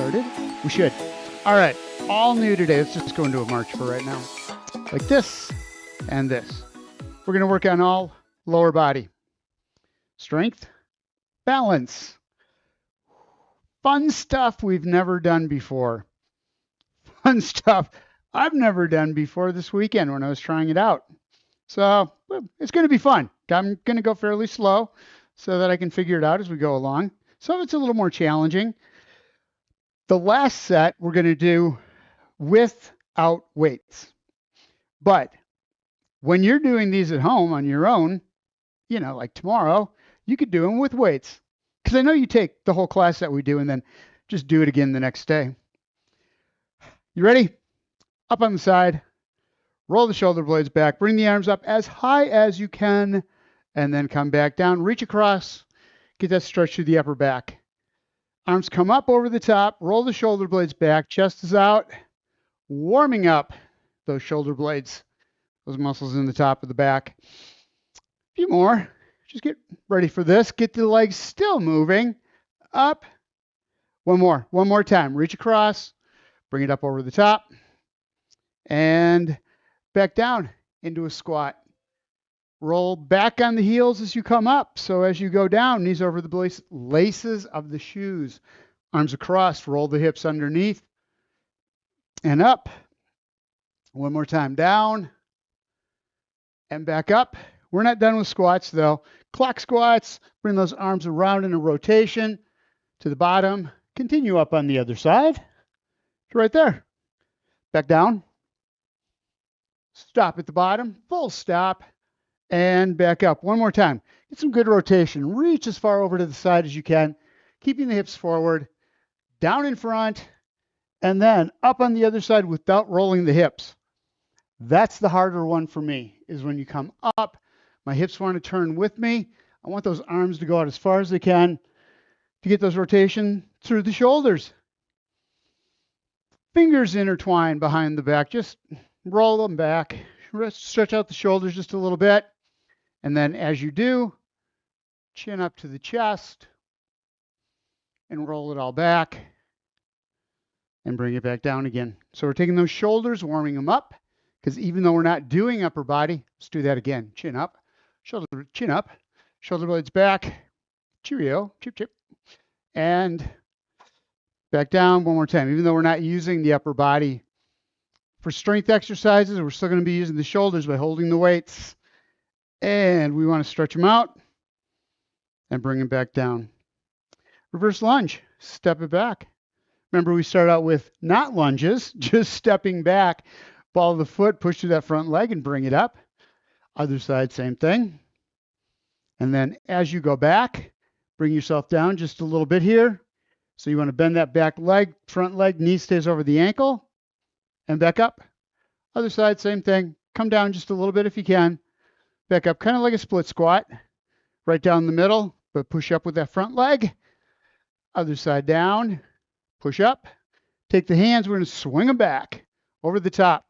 started? We should. All right, all new today. Let's just go into a march for right now. Like this and this. We're going to work on all lower body. Strength, balance. Fun stuff we've never done before. Fun stuff I've never done before this weekend when I was trying it out. So it's going to be fun. I'm going to go fairly slow so that I can figure it out as we go along. So it's a little more challenging. The last set we're going to do without weights. But when you're doing these at home on your own, you know, like tomorrow, you could do them with weights. Because I know you take the whole class that we do and then just do it again the next day. You ready? Up on the side. Roll the shoulder blades back. Bring the arms up as high as you can. And then come back down. Reach across. Get that stretch through the upper back. Arms come up over the top. Roll the shoulder blades back. Chest is out. Warming up those shoulder blades. Those muscles in the top of the back. A few more. Just get ready for this. Get the legs still moving. Up. One more. One more time. Reach across. Bring it up over the top. And back down into a squat. Roll back on the heels as you come up. So as you go down, knees over the laces of the shoes. Arms across. Roll the hips underneath. And up. One more time. Down. And back up. We're not done with squats, though. Clock squats. Bring those arms around in a rotation to the bottom. Continue up on the other side. Right there. Back down. Stop at the bottom. Full stop. And back up. One more time. Get some good rotation. Reach as far over to the side as you can. Keeping the hips forward. Down in front. And then up on the other side without rolling the hips. That's the harder one for me, is when you come up. My hips want to turn with me. I want those arms to go out as far as they can to get those rotation through the shoulders. Fingers intertwined behind the back. Just roll them back. Stretch out the shoulders just a little bit. And then as you do, chin up to the chest and roll it all back and bring it back down again. So we're taking those shoulders, warming them up, because even though we're not doing upper body, let's do that again. Chin up, chin up, shoulder blades back, cheerio, chip, chip, and back down one more time. Even though we're not using the upper body for strength exercises, we're still going to be using the shoulders by holding the weights. And we want to stretch them out and bring them back down. Reverse lunge, step it back. Remember, we start out with not lunges, just stepping back. Ball of the foot, push through that front leg and bring it up. Other side, same thing. And then as you go back, bring yourself down just a little bit here. So you want to bend that back leg, front leg, knee stays over the ankle, and back up. Other side, same thing. Come down just a little bit if you can. Back up, kind of like a split squat. Right down the middle, but push up with that front leg. Other side down, push up. Take the hands, we're going to swing them back over the top.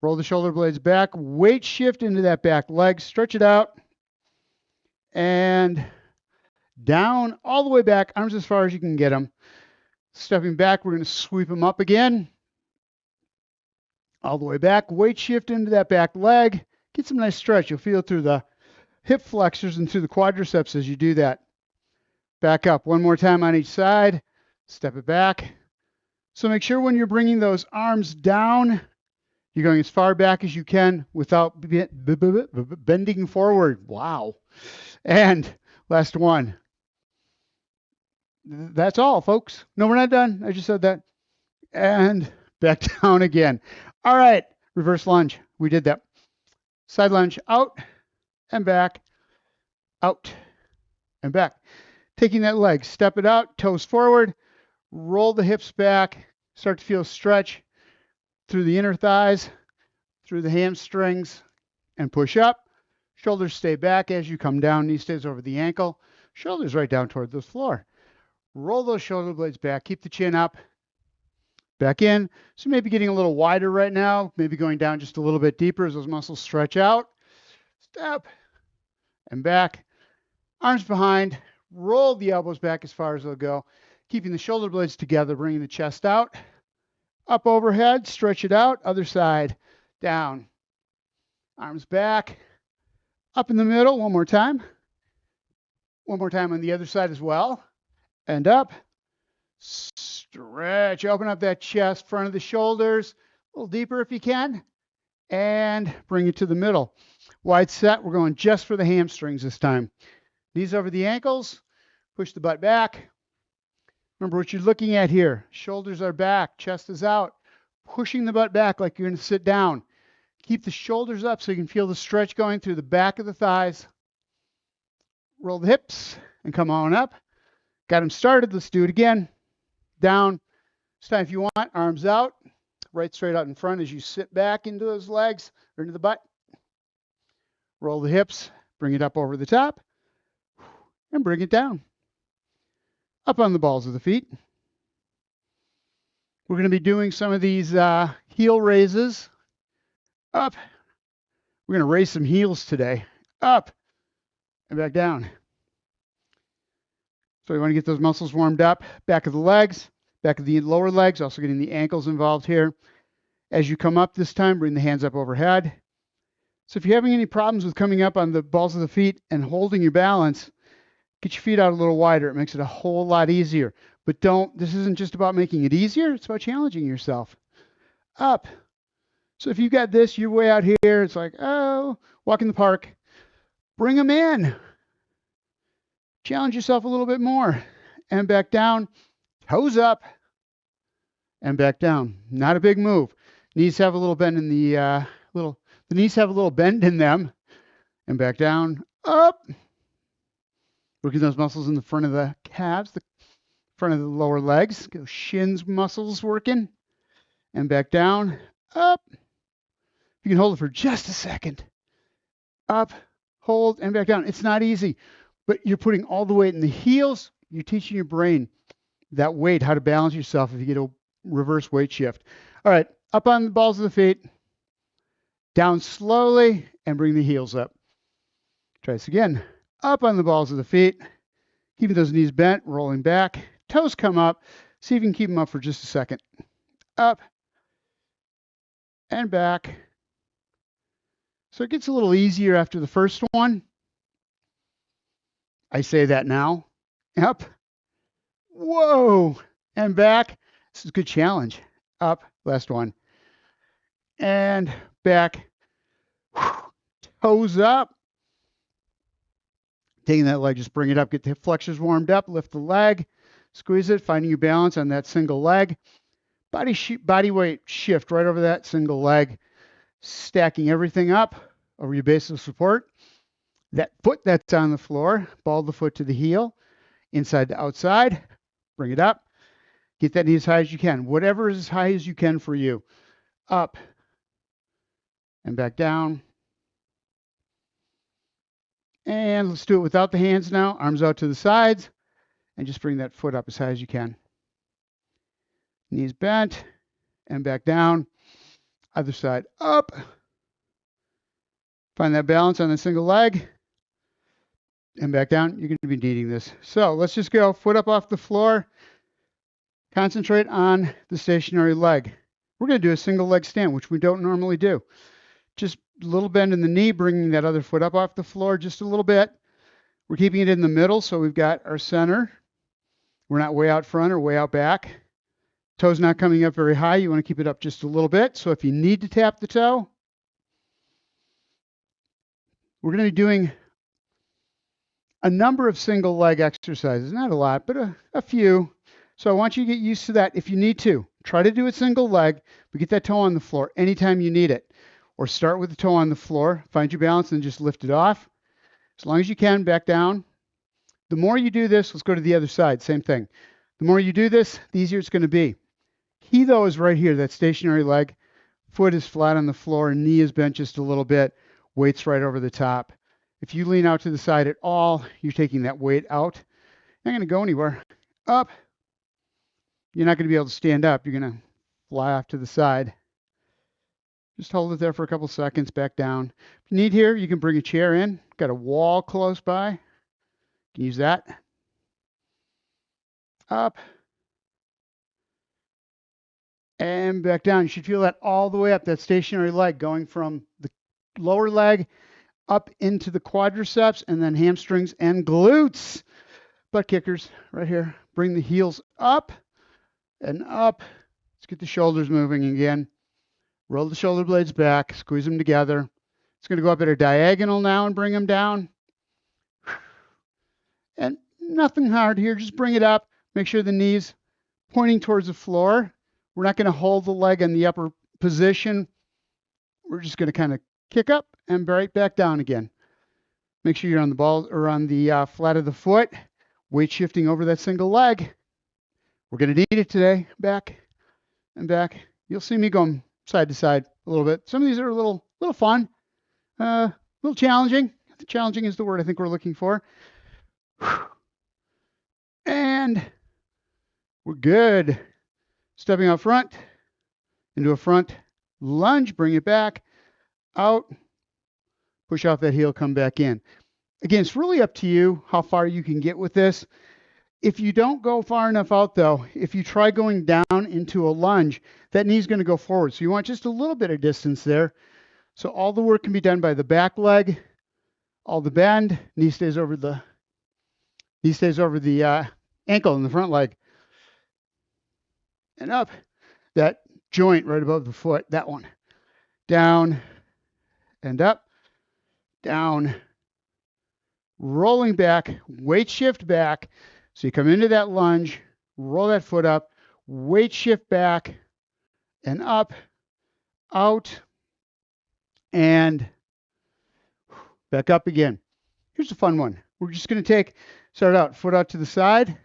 Roll the shoulder blades back. Weight shift into that back leg. Stretch it out. And down all the way back. Arms as far as you can get them. Stepping back, we're going to sweep them up again. All the way back. Weight shift into that back leg. Get some nice stretch. You'll feel it through the hip flexors and through the quadriceps as you do that. Back up. One more time on each side. Step it back. So make sure when you're bringing those arms down, you're going as far back as you can without bending forward. Wow. And last one. That's all, folks. No, we're not done. I just said that. And back down again. All right. Reverse lunge. We did that. Side lunge out and back, out and back. Taking that leg, step it out, toes forward, roll the hips back, start to feel stretch through the inner thighs, through the hamstrings, and push up. Shoulders stay back as you come down, knee stays over the ankle, shoulders right down toward the floor. Roll those shoulder blades back, keep the chin up, back in. So maybe getting a little wider right now, maybe going down just a little bit deeper as those muscles stretch out. Step and back. Arms behind. Roll the elbows back as far as they'll go. Keeping the shoulder blades together, bringing the chest out, up overhead, stretch it out, other side, down. Arms back, up in the middle, one more time. One more time on the other side as well. And up, stretch, open up that chest, front of the shoulders, a little deeper if you can, and bring it to the middle. Wide set, we're going just for the hamstrings this time. Knees over the ankles, push the butt back. Remember what you're looking at here. Shoulders are back, chest is out, pushing the butt back like you're going to sit down. Keep the shoulders up so you can feel the stretch going through the back of the thighs. Roll the hips and come on up. Got them started. Let's do it again. Down. This time, if you want, arms out, right straight out in front as you sit back into those legs or into the butt. Roll the hips, bring it up over the top, and bring it down. Up on the balls of the feet. We're going to be doing some of these heel raises. Up. We're going to raise some heels today. Up and back down. So we want to get those muscles warmed up. Back of the legs, back of the lower legs, also getting the ankles involved here. As you come up this time, bring the hands up overhead. So if you're having any problems with coming up on the balls of the feet and holding your balance, get your feet out a little wider. It makes it a whole lot easier. But this isn't just about making it easier. It's about challenging yourself. Up. So if you've got this, you're way out here. It's like, oh, walk in the park. Bring them in. Challenge yourself a little bit more. And back down. Toes up. And back down. Not a big move. Knees have a little bend in the knees have a little bend in them. And back down. Up. Working those muscles in the front of the calves, the front of the lower legs. Go shins muscles working. And back down. Up. You can hold it for just a second. Up, hold, and back down. It's not easy, but you're putting all the weight in the heels. You're teaching your brain that weight, how to balance yourself if you get a reverse weight shift. All right, up on the balls of the feet. Down slowly and bring the heels up. Try this again. Up on the balls of the feet. Keeping those knees bent, rolling back. Toes come up. See if you can keep them up for just a second. Up and back. So it gets a little easier after the first one. I say that now. Up. Whoa. And back. This is a good challenge. Up. Last one. And back. Toes up. Taking that leg, just bring it up. Get the flexors warmed up. Lift the leg. Squeeze it. Finding your balance on that single leg. Body weight shift right over that single leg. Stacking everything up over your base of support. That foot that's on the floor, ball the foot to the heel, inside to outside, bring it up. Get that knee as high as you can. Whatever is as high as you can for you. Up and back down. And let's do it without the hands now. Arms out to the sides and just bring that foot up as high as you can. Knees bent and back down. Other side up. Find that balance on the single leg. And back down. You're going to be needing this. So let's just go foot up off the floor. Concentrate on the stationary leg. We're going to do a single leg stand, which we don't normally do. Just a little bend in the knee, bringing that other foot up off the floor just a little bit. We're keeping it in the middle, so we've got our center. We're not way out front or way out back. Toe's not coming up very high. You want to keep it up just a little bit. So if you need to tap the toe, we're going to be doing a number of single leg exercises. Not a lot, but a few. So I want you to get used to that if you need to. Try to do a single leg, but get that toe on the floor anytime you need it. Or start with the toe on the floor, find your balance, and just lift it off. As long as you can, back down. The more you do this, let's go to the other side, same thing. The more you do this, the easier it's going to be. Key, though, is right here, that stationary leg. Foot is flat on the floor, knee is bent just a little bit. Weight's right over the top. If you lean out to the side at all, you're taking that weight out. You're not going to go anywhere. Up. You're not going to be able to stand up. You're going to fly off to the side. Just hold it there for a couple seconds, back down. If you need here, you can bring a chair in. Got a wall close by. You can use that. Up and back down. You should feel that all the way up, that stationary leg going from the lower leg up into the quadriceps and then hamstrings and glutes. Butt kickers right here. Bring the heels up and up. Let's get the shoulders moving again. Roll the shoulder blades back, squeeze them together. It's going to go up at a diagonal now and bring them down. And nothing hard here, just bring it up. Make sure the knees pointing towards the floor. We're not going to hold the leg in the upper position. We're just going to kind of kick up and right back down again. Make sure you're on the ball or on the flat of the foot. Weight shifting over that single leg. We're going to need it today. Back and back. You'll see me going side to side a little bit. Some of these are a little fun, a little challenging. Challenging is the word I think we're looking for. And we're good. Stepping out front into a front lunge. Bring it back out. Push off that heel. Come back in. Again, it's really up to you how far you can get with this. If you don't go far enough out, though, if you try going down into a lunge, that knee's going to go forward. So you want just a little bit of distance there. So all the work can be done by the back leg, all the bend, knee stays over the ankle in the front leg, and up. That joint right above the foot, that one, down and up, down, rolling back, weight shift back. So you come into that lunge, roll that foot up, weight shift back and up, out, and back up again. Here's a fun one. We're just going to start out, foot out to the side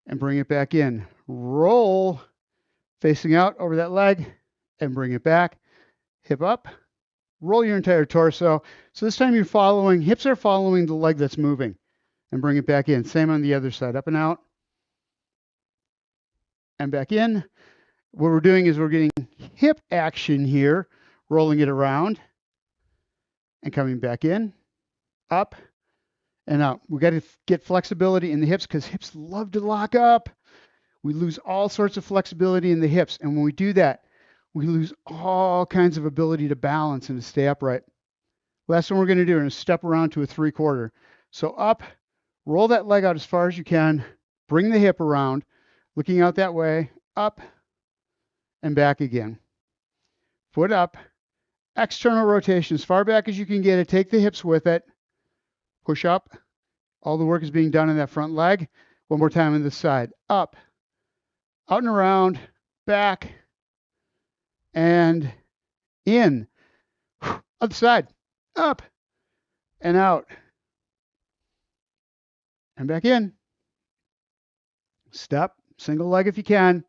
and bring it back in. Roll, facing out over that leg and bring it back. Hip up, roll your entire torso. So this time hips are following the leg that's moving. And bring it back in. Same on the other side. Up and out. And back in. What we're doing is we're getting hip action here. Rolling it around. And coming back in. Up. And out. We've got to get flexibility in the hips because hips love to lock up. We lose all sorts of flexibility in the hips. And when we do that, we lose all kinds of ability to balance and to stay upright. Last one we're going to do, we're going to step around to a 3/4. So up. Roll that leg out as far as you can. Bring the hip around, looking out that way, up and back again. Foot up, external rotation as far back as you can get it. Take the hips with it. Push up. All the work is being done in that front leg. One more time on this side. Up, out and around, back, and in. Other side. Up and out. And back in. Step, single leg if you can,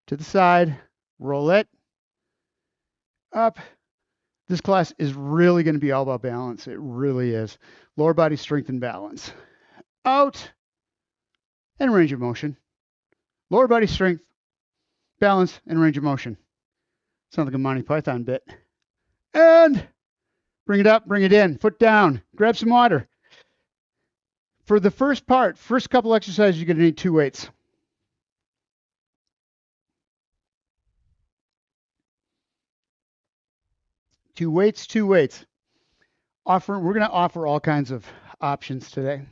to the side, roll it, up. This class is really going to be all about balance. It really is. Lower body strength and balance. Out, and range of motion. Lower body strength, balance, and range of motion. Sounds like a Monty Python bit. And bring it up, bring it in, foot down, grab some water. For the first couple exercises, you're going to need 2 weights. Two weights. We're going to offer all kinds of options today.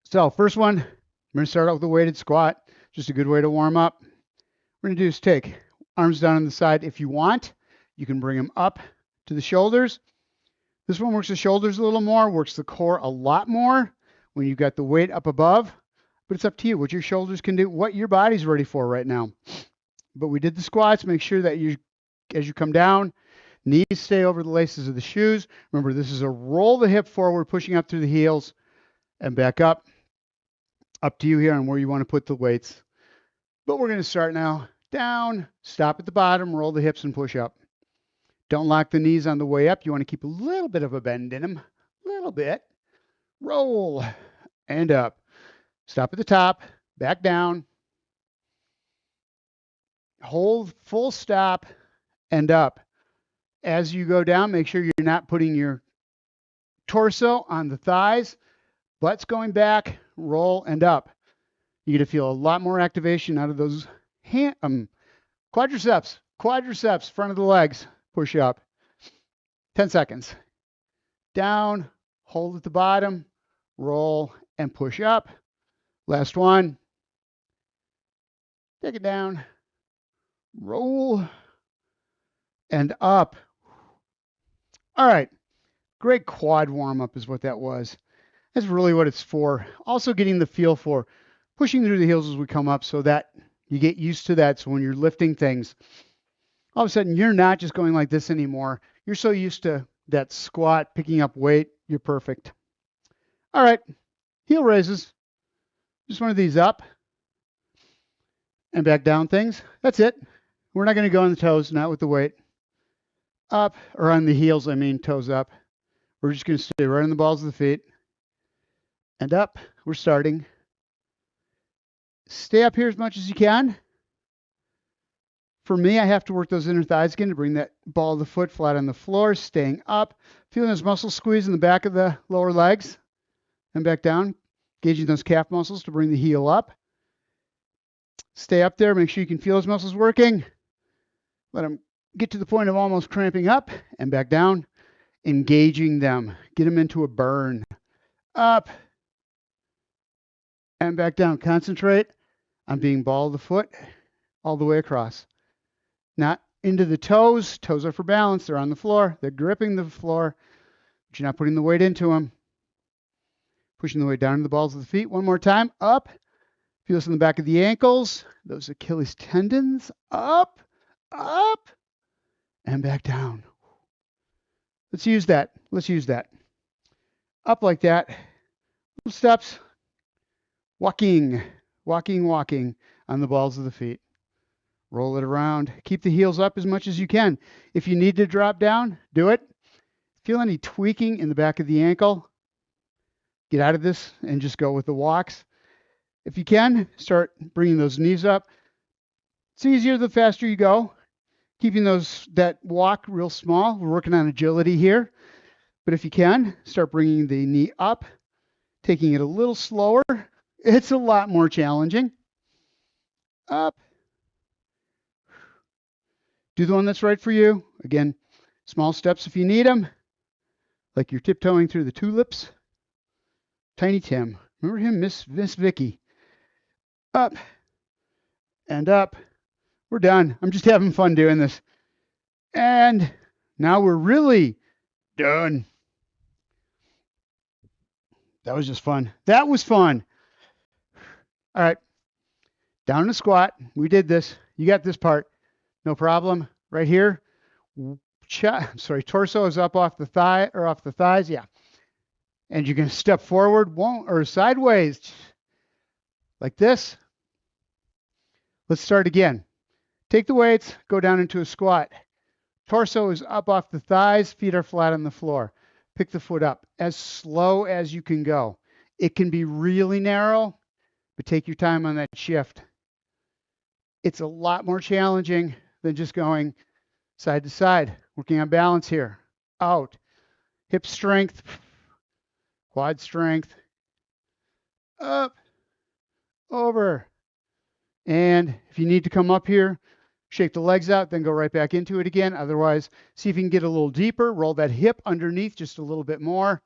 So first one, we're going to start out with a weighted squat. Just a good way to warm up. We're going to do is take arms down on the side. If you want, you can bring them up to the shoulders. This one works the shoulders a little more, works the core a lot more when you've got the weight up above, but it's up to you what your shoulders can do, what your body's ready for right now. But we did the squats. Make sure that as you come down, knees stay over the laces of the shoes. Remember, this is a roll the hip forward, pushing up through the heels and back up. Up to you here on where you want to put the weights. But we're going to start now. Down, stop at the bottom, roll the hips and push up. Don't lock the knees on the way up. You want to keep a little bit of a bend in them. A little bit. Roll and up. Stop at the top. Back down. Hold full stop and up. As you go down, make sure you're not putting your torso on the thighs. Butt's going back. Roll and up. You're going to feel a lot more activation out of those quadriceps, front of the legs. Push up. 10 seconds. Down, hold at the bottom, roll, and push up. Last one. Take it down, roll, and up. All right. Great quad warm-up is what that was. That's really what it's for. Also getting the feel for pushing through the heels as we come up so that you get used to that. So when you're lifting things, all of a sudden you're not just going like this anymore. You're so used to that squat, picking up weight. You're perfect. All right. Heel raises. Just one of these up and back down things. That's it. We're not going to go on the toes, not with the weight. Up, or on the heels, I mean toes up. We're just going to stay right on the balls of the feet. And up. We're starting. Stay up here as much as you can. For me, I have to work those inner thighs again to bring that ball of the foot flat on the floor, staying up, feeling those muscles squeeze in the back of the lower legs, and back down, gauging those calf muscles to bring the heel up. Stay up there, make sure you can feel those muscles working. Let them get to the point of almost cramping up, and back down, engaging them. Get them into a burn. Up, and back down. Concentrate on being ball of the foot all the way across. Not into the toes. Toes are for balance. They're on the floor. They're gripping the floor, but you're not putting the weight into them. Pushing the weight down to the balls of the feet. One more time. Up. Feel this in the back of the ankles. Those Achilles tendons. Up, up, and back down. Let's use that. Let's use that. Up like that. Little steps. Walking, walking, walking on the balls of the feet. Roll it around. Keep the heels up as much as you can. If you need to drop down, do it. Feel any tweaking in the back of the ankle? Get out of this and just go with the walks. If you can, start bringing those knees up. It's easier the faster you go. Keeping that walk real small. We're working on agility here. But if you can, start bringing the knee up, taking it a little slower. It's a lot more challenging. Up. Do the one that's right for you. Again, small steps if you need them. Like you're tiptoeing through the tulips. Tiny Tim. Remember him? Miss Vicky. Up. And up. We're done. I'm just having fun doing this. And now we're really done. That was just fun. That was fun. All right. Down in a squat. We did this. You got this part. No problem. Right here. Torso is up off the thigh or off the thighs. Yeah. And you're going to step forward or sideways like this. Let's start again. Take the weights, go down into a squat. Torso is up off the thighs, feet are flat on the floor. Pick the foot up as slow as you can go. It can be really narrow, but take your time on that shift. It's a lot more challenging than just going side to side, working on balance here. Out. Hip strength, quad strength. Up, over. And if you need to come up here, shake the legs out, then go right back into it again. Otherwise, see if you can get a little deeper. Roll that hip underneath just a little bit more.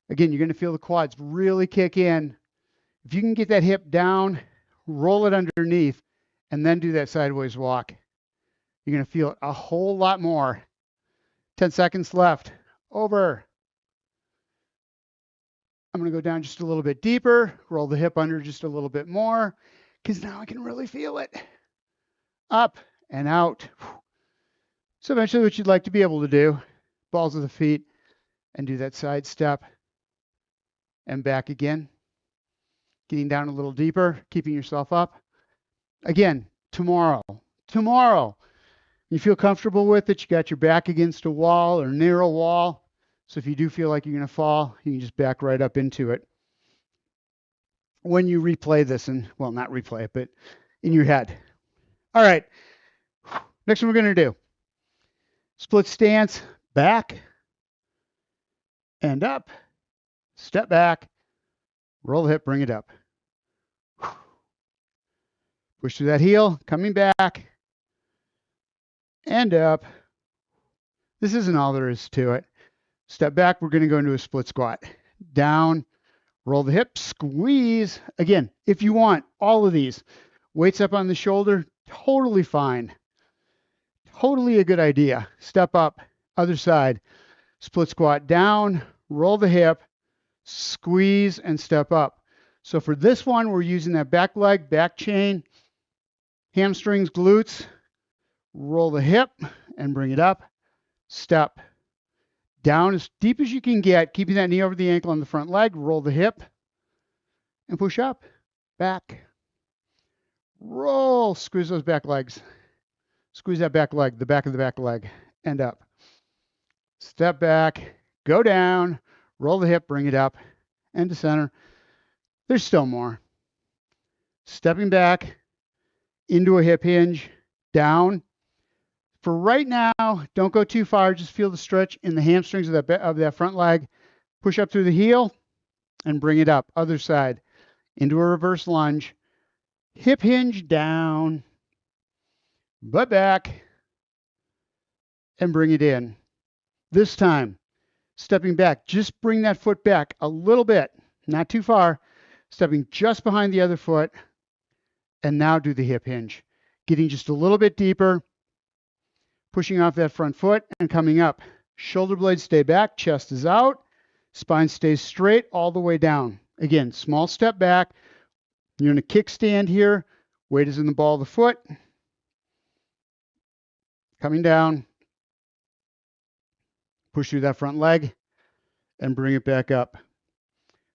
Again, you're going to feel the quads really kick in. If you can get that hip down, roll it underneath, and then do that sideways walk. You're going to feel it a whole lot more. 10 seconds left. Over. I'm going to go down just a little bit deeper. Roll the hip under just a little bit more, because now I can really feel it. Up and out. So eventually what you'd like to be able to do, balls of the feet, and do that side step and back again. Getting down a little deeper, keeping yourself up. Again, tomorrow, you feel comfortable with it, you got your back against a wall or near a wall. So if you do feel like you're going to fall, you can just back right up into it. When you replay this, and well, not replay it, but in your head. All right, next one we're going to do. Split stance, back and up, step back, roll the hip, bring it up. Push through that heel, coming back and up. This isn't all there is to it. Step back, we're going to go into a split squat. Down, roll the hip, squeeze. Again, if you want all of these, weights up on the shoulder, totally fine. Totally a good idea. Step up, other side, split squat down, roll the hip, squeeze, and step up. So for this one, we're using that back leg, back chain, hamstrings, glutes, roll the hip and bring it up, step down as deep as you can get, keeping that knee over the ankle on the front leg, roll the hip and push up, back, roll, squeeze those back legs, squeeze that back leg, the back of the back leg, and up. Step back, go down, roll the hip, bring it up, and to center. There's still more. Stepping back into a hip hinge, down. For right now, don't go too far. Just feel the stretch in the hamstrings of that front leg. Push up through the heel and bring it up. Other side, into a reverse lunge. Hip hinge down, butt back, and bring it in. This time, stepping back, just bring that foot back a little bit, not too far. Stepping just behind the other foot, and now do the hip hinge. Getting just a little bit deeper, pushing off that front foot and coming up. Shoulder blades stay back, chest is out, spine stays straight all the way down. Again, small step back. You're in a kickstand here. Weight is in the ball of the foot. Coming down. Push through that front leg and bring it back up.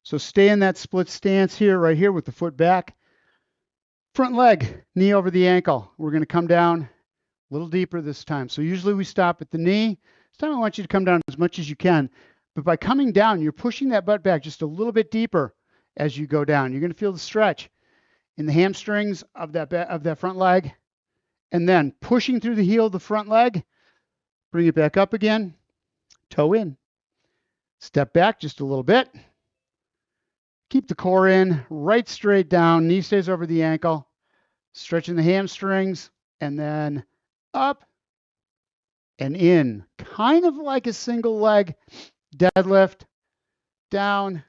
So stay in that split stance here, right here with the foot back. Front leg, knee over the ankle. We're going to come down a little deeper this time. So usually we stop at the knee. This time I want you to come down as much as you can. But by coming down, you're pushing that butt back just a little bit deeper as you go down. You're going to feel the stretch in the hamstrings of that front leg. And then pushing through the heel of the front leg. Bring it back up again. Toe in. Step back just a little bit. Keep the core in, right straight down, knee stays over the ankle, stretching the hamstrings, and then up and in, kind of like a single leg deadlift, down.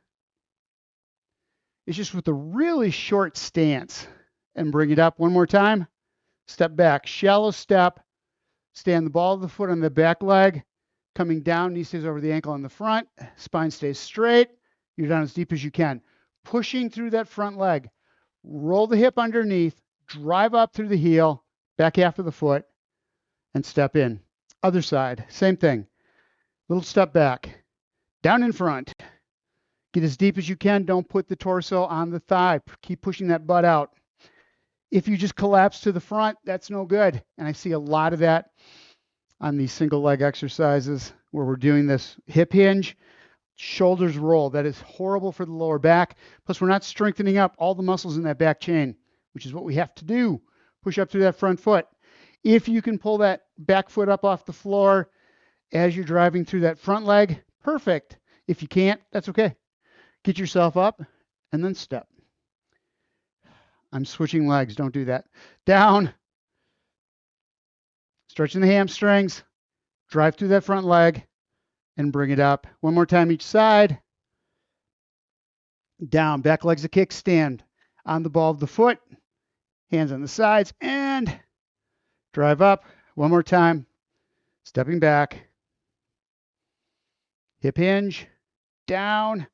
It's just with a really short stance, and bring it up one more time. Step back, shallow step, stand the ball of the foot on the back leg, coming down, knee stays over the ankle on the front, spine stays straight, you're down as deep as you can. Pushing through that front leg, roll the hip underneath, drive up through the heel, back half of the foot, and step in. Other side, same thing. Little step back, down in front. Get as deep as you can. Don't put the torso on the thigh. Keep pushing that butt out. If you just collapse to the front, that's no good. And I see a lot of that on these single leg exercises where we're doing this hip hinge. Shoulders roll. That is horrible for the lower back. Plus, we're not strengthening up all the muscles in that back chain, which is what we have to do. Push up through that front foot. If you can pull that back foot up off the floor as you're driving through that front leg, perfect. If you can't, that's okay. Get yourself up and then step. I'm switching legs. Don't do that. Down. Stretching the hamstrings. Drive through that front leg. And bring it up. One more time each side. Down. Back leg's a kickstand. On the ball of the foot. Hands on the sides. And drive up. One more time. Stepping back. Hip hinge. Down.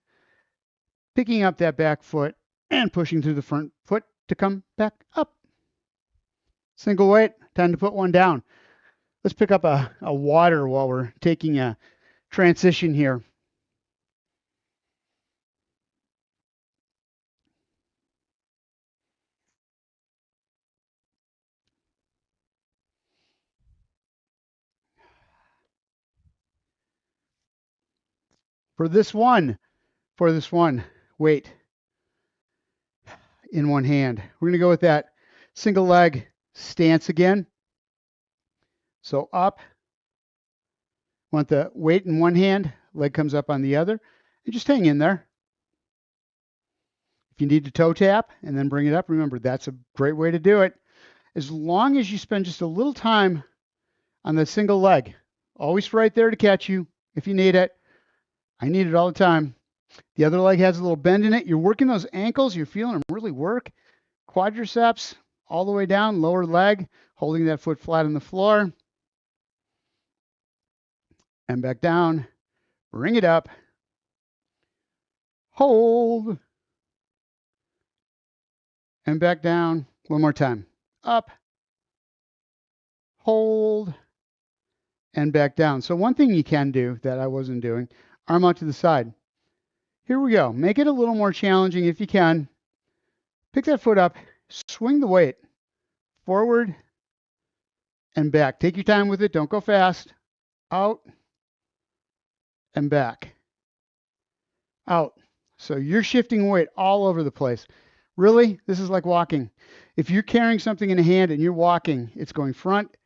Picking up that back foot. And pushing through the front foot to come back up. Single weight. Time to put one down. Let's pick up a water while we're taking a transition here. For this one, weight in one hand. We're going to go with that single leg stance again. So up. Want the weight in one hand, leg comes up on the other, and just hang in there. If you need to toe tap and then bring it up, remember, that's a great way to do it. As long as you spend just a little time on that single leg, always right there to catch you if you need it. I need it all the time. The other leg has a little bend in it. You're working those ankles. You're feeling them really work. Quadriceps all the way down, lower leg, holding that foot flat on the floor. And back down. Bring it up. Hold. And back down. One more time. Up. Hold. And back down. So one thing you can do that I wasn't doing, arm out to the side. Here we go. Make it a little more challenging if you can. Pick that foot up. Swing the weight forward and back. Take your time with it. Don't go fast. Out and back. Out. So you're shifting weight all over the place. Really, this is like walking. If you're carrying something in a hand and you're walking, it's going front,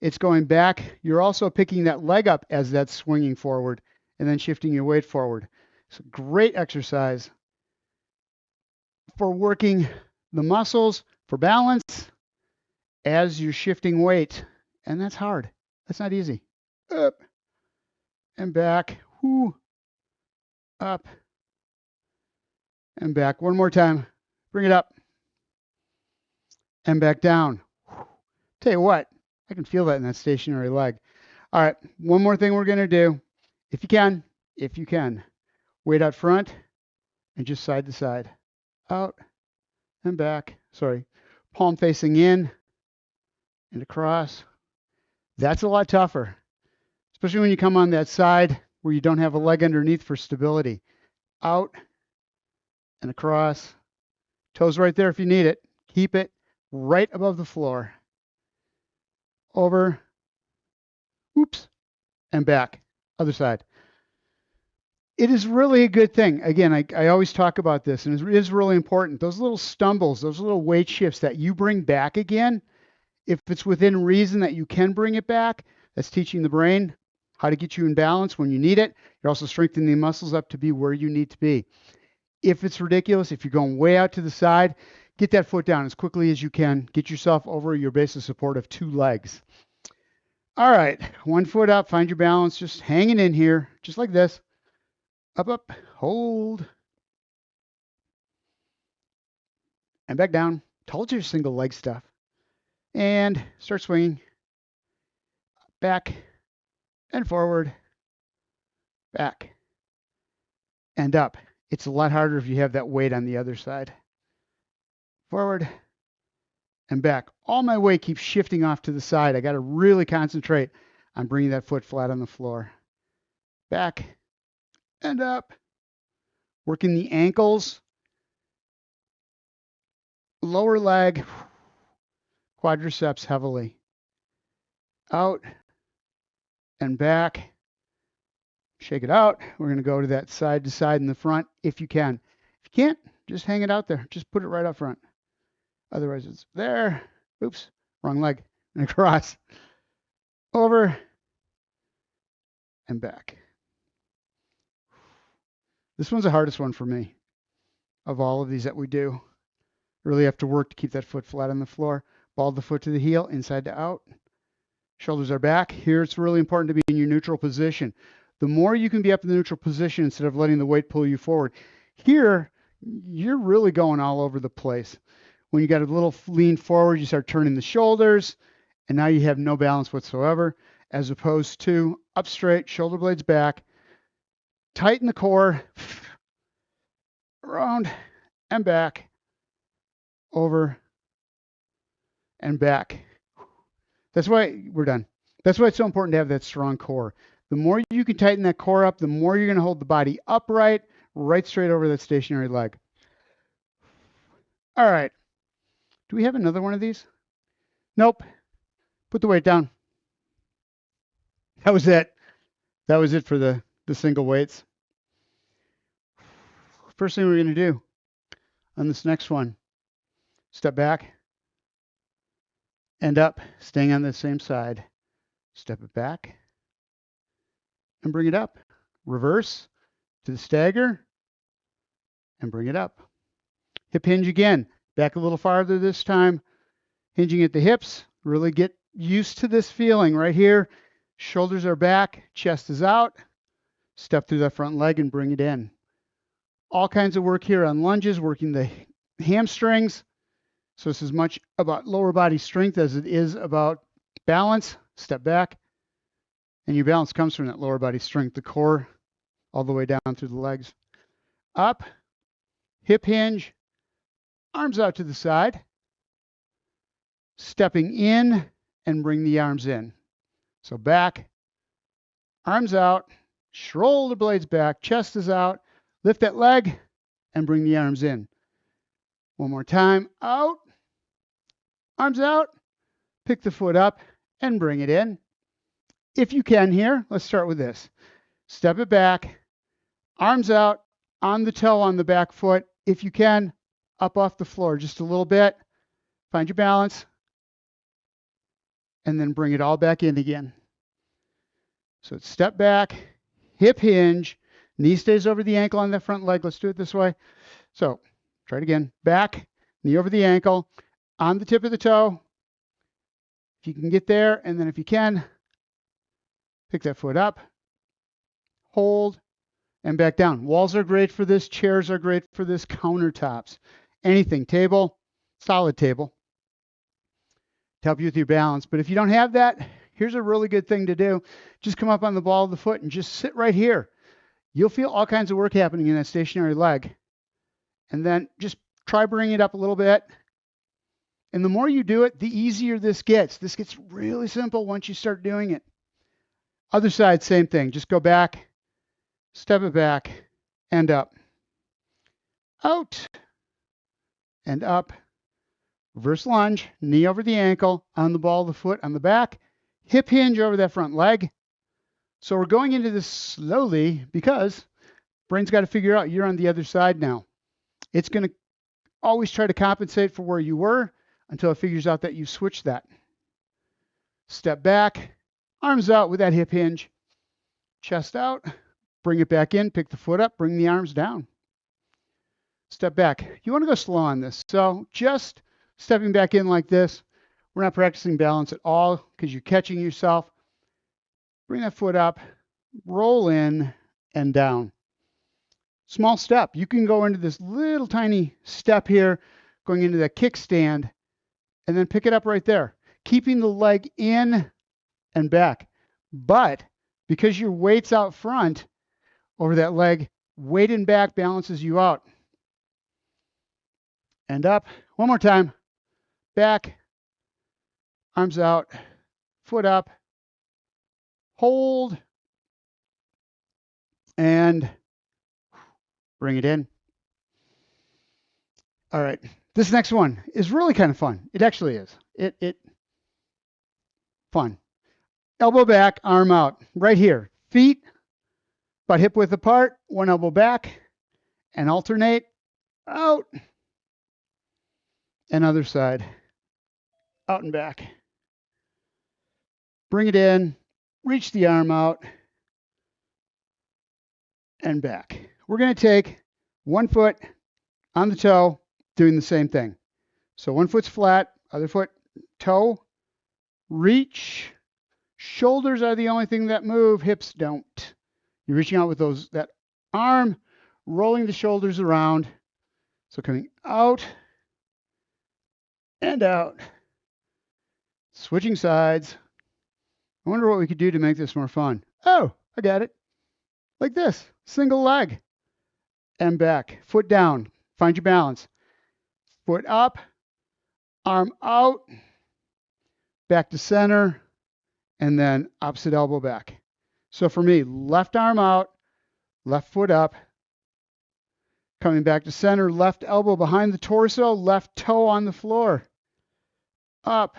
it's going back. You're also picking that leg up as that's swinging forward and then shifting your weight forward. It's a great exercise for working the muscles, for balance, as you're shifting weight. And that's hard. That's not easy. Up and back. Whoo. Up and back. One more time. Bring it up and back down. Tell you what, I can feel that in that stationary leg. All right, one more thing we're going to do. If you can, weight out front and just side to side. Out and back. Sorry. Palm facing in and across. That's a lot tougher, especially when you come on that side where you don't have a leg underneath for stability. Out and across. Toes right there if you need it. Keep it right above the floor. Over. Oops. And back. Other side. It is really a good thing. Again, I always talk about this, and it is really important. Those little stumbles, those little weight shifts that you bring back again, if it's within reason that you can bring it back, that's teaching the brain how to get you in balance when you need it. You're also strengthening the muscles up to be where you need to be. If it's ridiculous, if you're going way out to the side, get that foot down as quickly as you can. Get yourself over your base of support of 2 legs. All right, 1 foot up, find your balance, just hanging in here, just like this. Up, up, hold. And back down. Told you single leg stuff. And start swinging. Back and forward. Back and up. It's a lot harder if you have that weight on the other side. Forward and back. All my weight keeps shifting off to the side. I got to really concentrate on bringing that foot flat on the floor. Back and up. Working the ankles. Lower leg. Quadriceps heavily. Out and back. Shake it out. We're going to go to that side to side in the front if you can. If you can't, just hang it out there. Just put it right up front. Otherwise, it's there. Oops, wrong leg. And across. Over and back. This one's the hardest one for me of all of these that we do. Really have to work to keep that foot flat on the floor. Ball the foot to the heel, inside to out. Shoulders are back. Here it's really important to be in your neutral position. The more you can be up in the neutral position instead of letting the weight pull you forward. Here, you're really going all over the place. When you got a little lean forward, you start turning the shoulders, and now you have no balance whatsoever, as opposed to up straight, shoulder blades back, tighten the core, around and back, over and back. That's why we're done. That's why it's so important to have that strong core. The more you can tighten that core up, the more you're going to hold the body upright, right straight over that stationary leg. All right. Do we have another one of these? Nope. Put the weight down. That was it. That was it for the single weights. First thing we're going to do on this next one, step back and up, staying on the same side. Step it back and bring it up. Reverse to the stagger and bring it up. Hip hinge again. Back a little farther this time. Hinging at the hips. Really get used to this feeling right here. Shoulders are back, chest is out. Step through that front leg and bring it in. All kinds of work here on lunges, working the hamstrings. So this is much about lower body strength as it is about balance. Step back. And your balance comes from that lower body strength, the core, all the way down through the legs. Up, hip hinge, arms out to the side. Stepping in and bring the arms in. So back, arms out, shoulder blades back, chest is out. Lift that leg and bring the arms in. One more time, out, arms out, pick the foot up and bring it in. If you can here, let's start with this. Step it back, arms out, on the toe on the back foot. If you can, up off the floor just a little bit. Find your balance. And then bring it all back in again. So it's step back, hip hinge, knee stays over the ankle on the front leg. Let's do it this way. So try it again. Back, knee over the ankle, on the tip of the toe. If you can get there, and then if you can, pick that foot up, hold, and back down. Walls are great for this. Chairs are great for this. Countertops, anything. Table, solid table, to help you with your balance. But if you don't have that, here's a really good thing to do. Just come up on the ball of the foot and just sit right here. You'll feel all kinds of work happening in that stationary leg. And then just try bringing it up a little bit. And the more you do it, the easier this gets. This gets really simple once you start doing it. Other side, same thing. Just go back, step it back, and up. Out, and up. Reverse lunge, knee over the ankle, on the ball of the foot, on the back, hip hinge over that front leg. So we're going into this slowly because brain's got to figure out you're on the other side now. It's going to always try to compensate for where you were until it figures out that you switched that. Step back, arms out with that hip hinge, chest out, bring it back in, pick the foot up, bring the arms down. Step back. You want to go slow on this. So just stepping back in like this. We're not practicing balance at all because you're catching yourself. Bring that foot up, roll in and down. Small step. You can go into this little tiny step here, going into that kickstand, and then pick it up right there, keeping the leg in and back. But because your weight's out front over that leg, weight and back balances you out. And up. One more time. Back, arms out, foot up, hold, and bring it in. All right, this next one is really kind of fun. It actually is. Fun. Elbow back, arm out, right here. Feet about hip width apart, one elbow back, and alternate, out, and other side. Out and back. Bring it in, reach the arm out, and back. We're going to take one foot on the toe, doing the same thing. So one foot's flat, other foot, toe, reach. Shoulders are the only thing that move, hips don't. You're reaching out with that arm, rolling the shoulders around. So coming out and out. Switching sides. I wonder what we could do to make this more fun. Oh, I got it. Like this, single leg and back, foot down, find your balance. Foot up, arm out, back to center, and then opposite elbow back. So for me, left arm out, left foot up, coming back to center, left elbow behind the torso, left toe on the floor, up,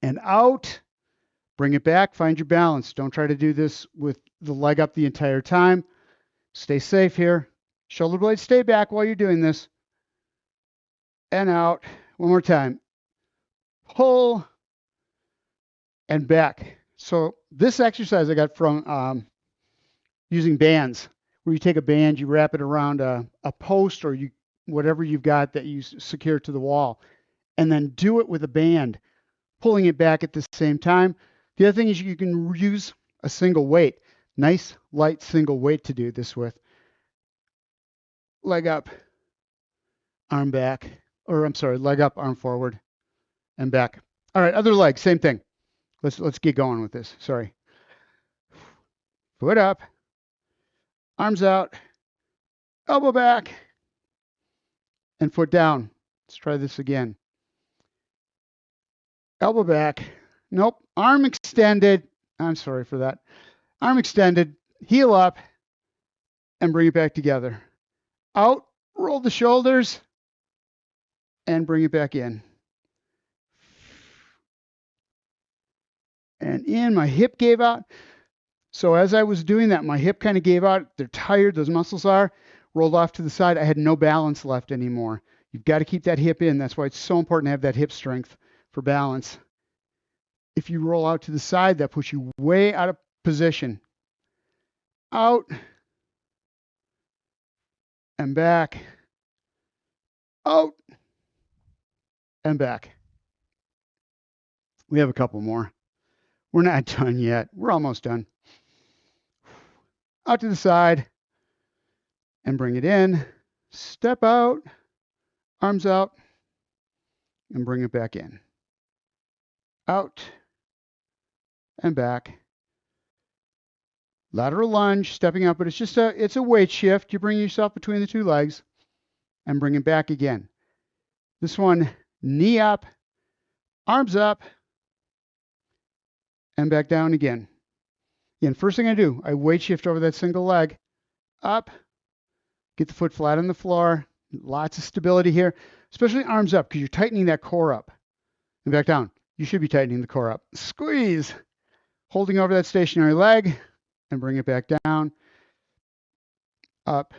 and out. Bring it back, find your balance. Don't try to do this with the leg up the entire time. Stay safe here. Shoulder blades stay back while you're doing this. And out. One more time. Pull and back. So this exercise I got from using bands. where you take a band, you wrap it around a post or whatever you've got that you secure to the wall, and then do it with a band, pulling it back at the same time. The other thing is you can use a single weight, nice light single weight to do this with. Leg up, arm back, or I'm sorry, leg up, arm forward, and back. All right, other leg, same thing. Let's get going with this. Sorry. Foot up, arms out, elbow back, and foot down. Let's try this again. Elbow back. Nope. Arm extended. I'm sorry for that. Arm extended, heel up, and bring it back together. Out, roll the shoulders, and bring it back in. And in, my hip gave out. So as I was doing that, my hip kind of gave out. They're tired, those muscles are. Rolled off to the side. I had no balance left anymore. You've got to keep that hip in. That's why it's so important to have that hip strength for balance. If you roll out to the side, that puts you way out of position. Out and back. Out and back. We have a couple more. We're not done yet. We're almost done. Out to the side and bring it in. Step out, arms out, and bring it back in. Out and back. Lateral lunge, stepping up, but it's a weight shift. You bring yourself between the two legs and bring it back again. This one, knee up, arms up, and back down again. Again, first thing I do, I weight shift over that single leg, up, get the foot flat on the floor. Lots of stability here, especially arms up because you're tightening that core up. And back down. You should be tightening the core up. Squeeze, holding over that stationary leg and bring it back down, up,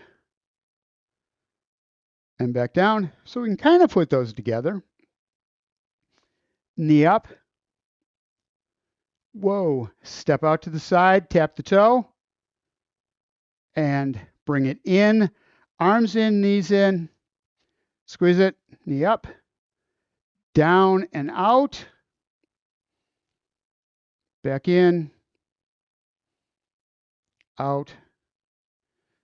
and back down. So we can kind of put those together. Knee up. Whoa, step out to the side, tap the toe, and bring it in. Arms in, knees in. Squeeze it, knee up, down and out. Back in, out,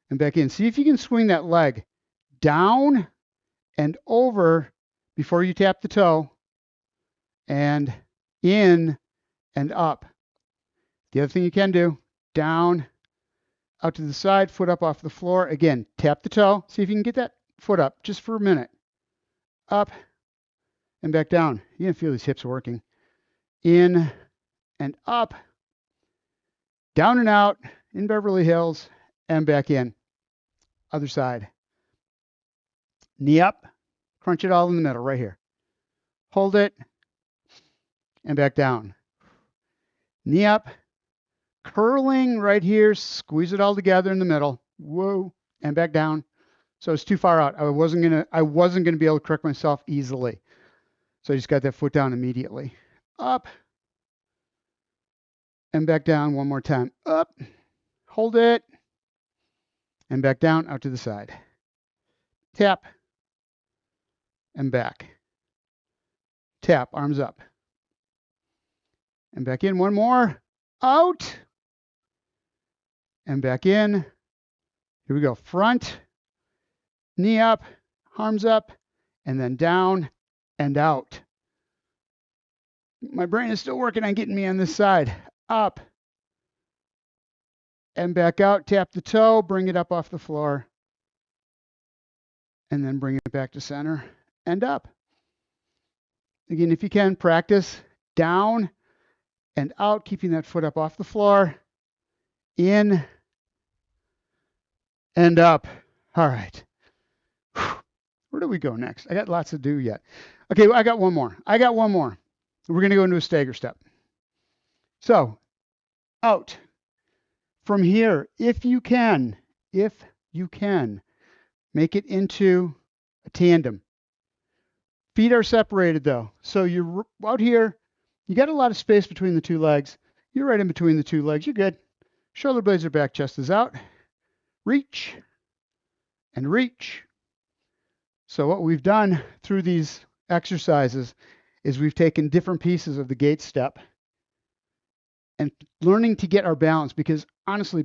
and back in. See if you can swing that leg down and over before you tap the toe, and in and up. The other thing you can do, down, out to the side, foot up off the floor. Again, tap the toe. See if you can get that foot up just for a minute. Up and back down. You're going to feel these hips working. In and up, down and out, in Beverly Hills, and back in. Other side. Knee up, crunch it all in the middle right here. Hold it, and back down. Knee up, curling right here, squeeze it all together in the middle. Whoa, and back down. So it's too far out. I wasn't gonna be able to correct myself easily. So I just got that foot down immediately. Up and back down one more time. Up, hold it, and back down, out to the side. Tap and back. Tap, arms up. And back in, one more. Out and back in. Here we go. Front, knee up, arms up, and then down and out. My brain is still working on getting me on this side. Up and back out. Tap the toe, bring it up off the floor, and then bring it back to center and up. Again, if you can, practice down and out, keeping that foot up off the floor, in and up. All right. Where do we go next? I got lots to do yet. Okay, I got one more. We're going to go into a stagger step. So, out. From here, if you can, make it into a tandem. Feet are separated though. So you're out here, you got a lot of space between the two legs. You're right in between the two legs. You're good. Shoulder blades are back, chest is out. reach, and reach. So what we've done through these exercises is we've taken different pieces of the gait step and learning to get our balance, because honestly,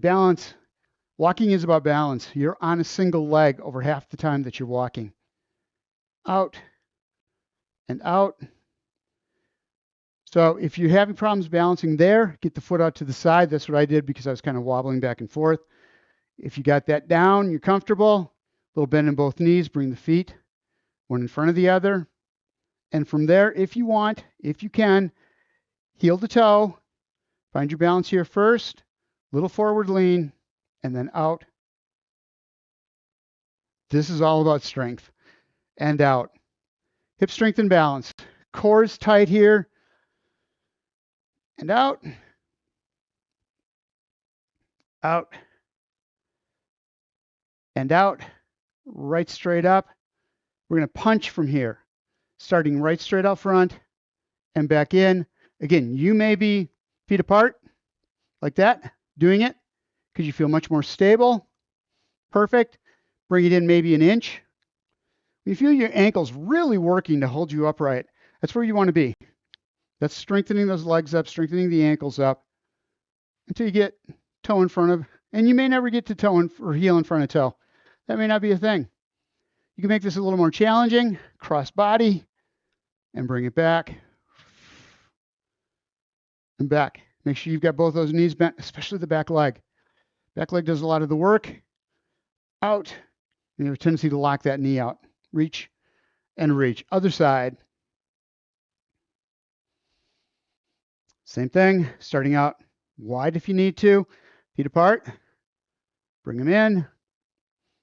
walking is about balance. You're on a single leg over half the time that you're walking. Out and out. So if you're having problems balancing there, get the foot out to the side. That's what I did because I was kind of wobbling back and forth. If you got that down, you're comfortable. A little bend in both knees, bring the feet one in front of the other. And from there, if you want, if you can, heel to toe. Find your balance here first, little forward lean, and then out. This is all about strength. And out. Hip strength and balance. Core is tight here. And out. Out. And out. Right straight up. We're going to punch from here, starting right straight out front and back in. Again, you may be feet apart like that, doing it because you feel much more stable. Perfect. Bring it in maybe an inch. When you feel your ankles really working to hold you upright, that's where you want to be. That's strengthening those legs up, strengthening the ankles up until you get toe in front of, and you may never get to toe or heel in front of toe. That may not be a thing. You can make this a little more challenging. Cross body and bring it back and back. Make sure you've got both those knees bent, especially the back leg. Back leg does a lot of the work. Out. You have a tendency to lock that knee out. Reach and reach. Other side. Same thing. Starting out wide if you need to. Feet apart. Bring them in.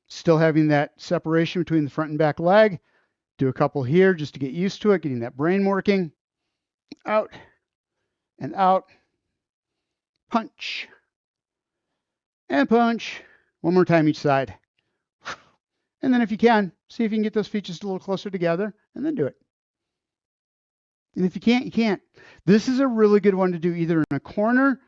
Still having that separation between the front and back leg. Do a couple here just to get used to it, getting that brain working. Out and out. Punch and punch. One more time each side. And then if you can, see if you can get those feet just a little closer together and then do it. And if you can't, you can't. This is a really good one to do either in a corner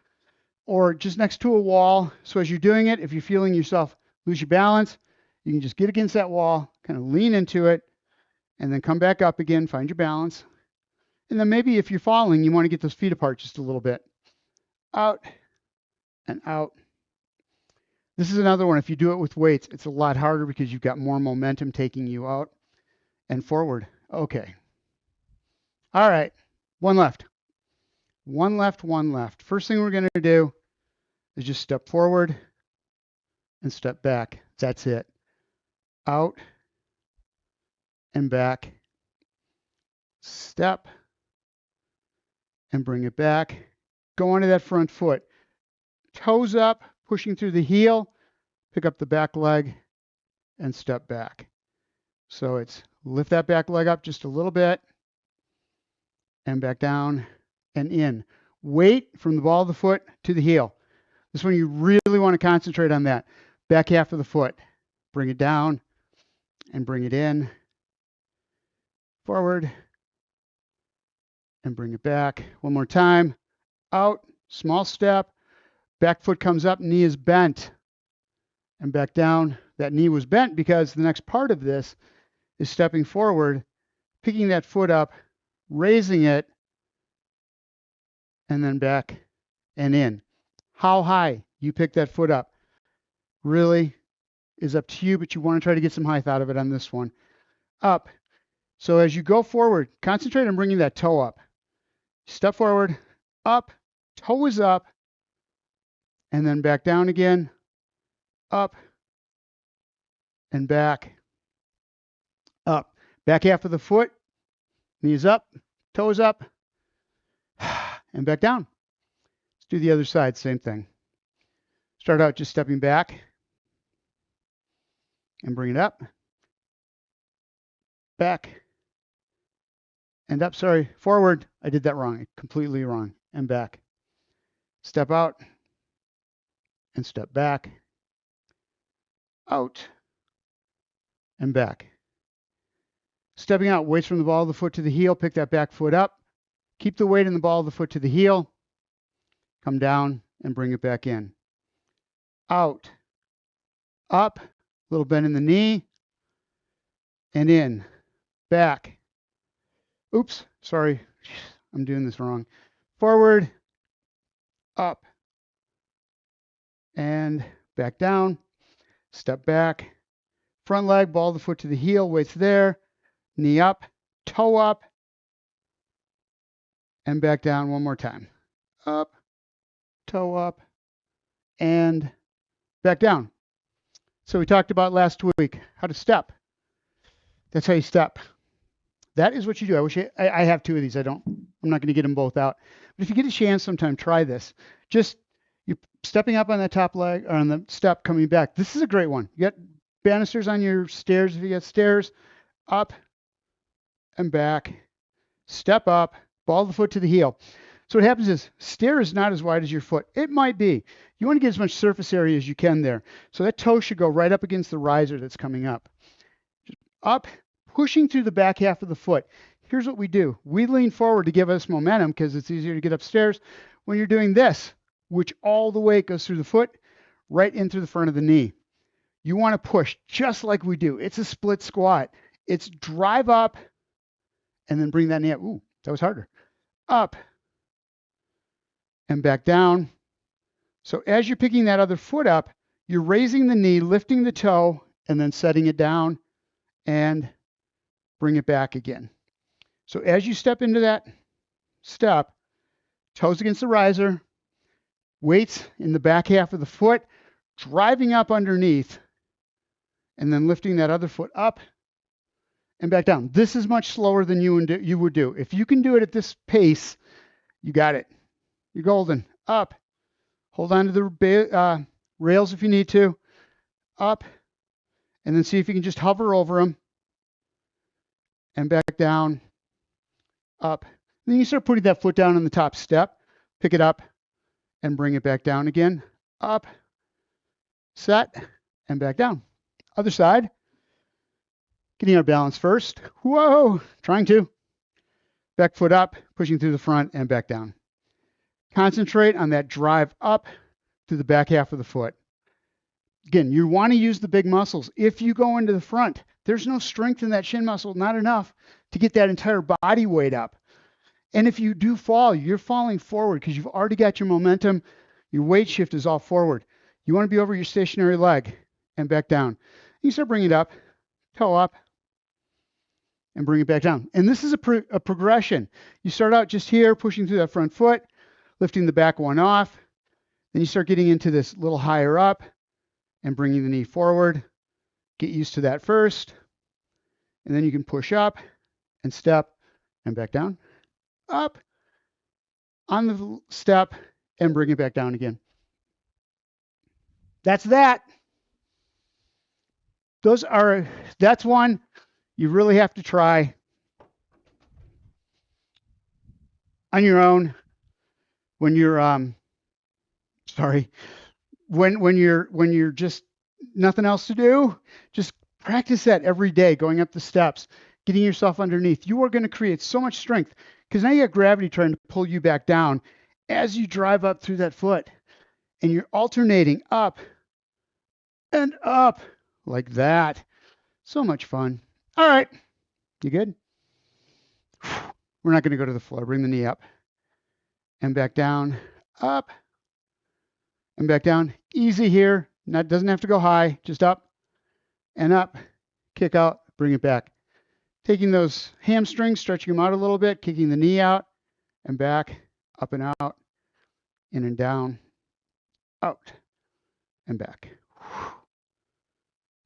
or just next to a wall. So as you're doing it, if you're feeling yourself lose your balance, you can just get against that wall, kind of lean into it, and then come back up again, find your balance. And then maybe if you're falling, you want to get those feet apart just a little bit. Out and out. This is another one. If you do it with weights, it's a lot harder because you've got more momentum taking you out and forward. Okay. All right. One left. One left, one left. First thing we're going to do is just step forward and step back. That's it. Out and back. Step and bring it back. Go onto that front foot. Toes up, pushing through the heel. Pick up the back leg and step back. So it's lift that back leg up just a little bit and back down and in. Weight from the ball of the foot to the heel. This one you really want to concentrate on that. Back half of the foot. Bring it down and bring it in. Forward and bring it back. One more time. Out, small step. Back foot comes up, knee is bent. And back down. That knee was bent because the next part of this is stepping forward, picking that foot up, raising it, and then back and in. How high you pick that foot up really is up to you, but you want to try to get some height out of it on this one. Up. So as you go forward, concentrate on bringing that toe up. Step forward, up, toe is up, and then back down again, up, and back, up. Back half of the foot, knees up, toes up, and back down. Let's do the other side, same thing. Start out just stepping back and bring it up, back, and up, sorry, forward. I did that wrong, completely wrong, and back. Step out and step back, out, and back. Stepping out, weights from the ball of the foot to the heel, pick that back foot up, keep the weight in the ball of the foot to the heel, come down and bring it back in. Out, up, little bend in the knee, and in, back. Oops, sorry, I'm doing this wrong. Forward, up, and back down. Step back, front leg, ball the foot to the heel, weights there, knee up, toe up, and back down one more time. Up, toe up, and back down. So we talked about last week how to step. That's how you step. That is what you do. I wish I have two of these. I'm not going to get them both out. But if you get a chance sometime, try this. Just you're stepping up on that top leg or on the step coming back. This is a great one. You got banisters on your stairs. If you got stairs, up and back, step up, ball the foot to the heel. So what happens is stair is not as wide as your foot. It might be. You want to get as much surface area as you can there. So that toe should go right up against the riser that's coming up. Just up, pushing through the back half of the foot. Here's what we do. We lean forward to give us momentum because it's easier to get upstairs when you're doing this, which all the weight goes through the foot, right in through the front of the knee. You want to push just like we do. It's a split squat. It's drive up and then bring that knee up. Ooh, that was harder. Up and back down. So as you're picking that other foot up, you're raising the knee, lifting the toe, and then setting it down and bring it back again. So as you step into that step, toes against the riser, weights in the back half of the foot, driving up underneath, and then lifting that other foot up and back down. This is much slower than you would do. If you can do it at this pace, you got it. You're golden. Up. Hold on to the rails if you need to. Up. And then see if you can just hover over them. And back down. Up. And then you start putting that foot down on the top step. Pick it up and bring it back down again. Up. Set. And back down. Other side. Getting our balance first. Whoa. Trying to. Back foot up. Pushing through the front and back down. Concentrate on that drive up to the back half of the foot. Again, you want to use the big muscles. If you go into the front, there's no strength in that shin muscle, not enough to get that entire body weight up. And if you do fall, you're falling forward because you've already got your momentum. Your weight shift is all forward. You want to be over your stationary leg and back down. You start bringing it up, toe up, and bring it back down. And this is a progression. You start out just here, pushing through that front foot, lifting the back one off. Then you start getting into this little higher up and bringing the knee forward. Get used to that first. And then you can push up and step and back down. Up on the step and bring it back down again. That's that. That's one you really have to try on your own. When you're when you're just nothing else to do, just practice that every day, going up the steps, getting yourself underneath. You are going to create so much strength because now you have gravity trying to pull you back down as you drive up through that foot, and you're alternating up and up like that. So much fun. All right, you good? We're not going to go to the floor. Bring the knee up. And back down, up, and back down. Easy here. Doesn't have to go high, just up and up. Kick out, bring it back. Taking those hamstrings, stretching them out a little bit, kicking the knee out and back, up and out, in and down, out and back.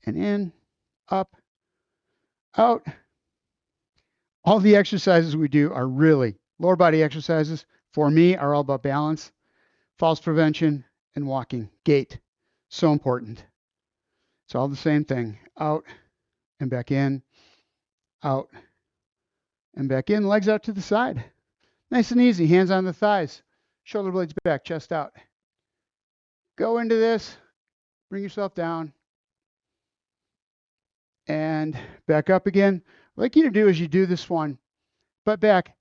And in, up, out. All the exercises we do are really lower body exercises. For me, are all about balance, falls prevention, and walking. Gait, so important. It's all the same thing. Out and back in, out and back in. Legs out to the side. Nice and easy. Hands on the thighs. Shoulder blades back, chest out. Go into this. Bring yourself down. And back up again. What I'd like you to do is you do this one, butt back.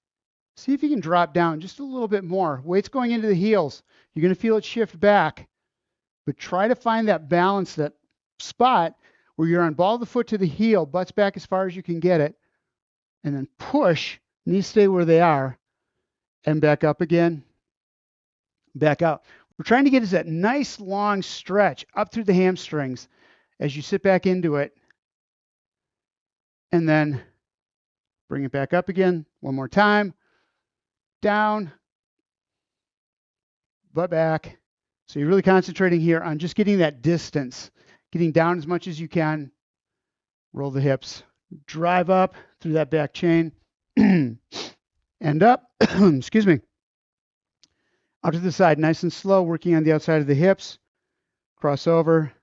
See if you can drop down just a little bit more. Weight's going into the heels. You're going to feel it shift back. But try to find that balance that spot where you're on ball of the foot to the heel, butts back as far as you can get it, and then push, knees stay where they are, and back up again, back out. We're trying to get is that nice long stretch up through the hamstrings as you sit back into it, and then bring it back up again one more time, down, butt back. So you're really concentrating here on just getting that distance, getting down as much as you can. Roll the hips, drive up through that back chain, and up, excuse me, out to the side, nice and slow, working on the outside of the hips, cross over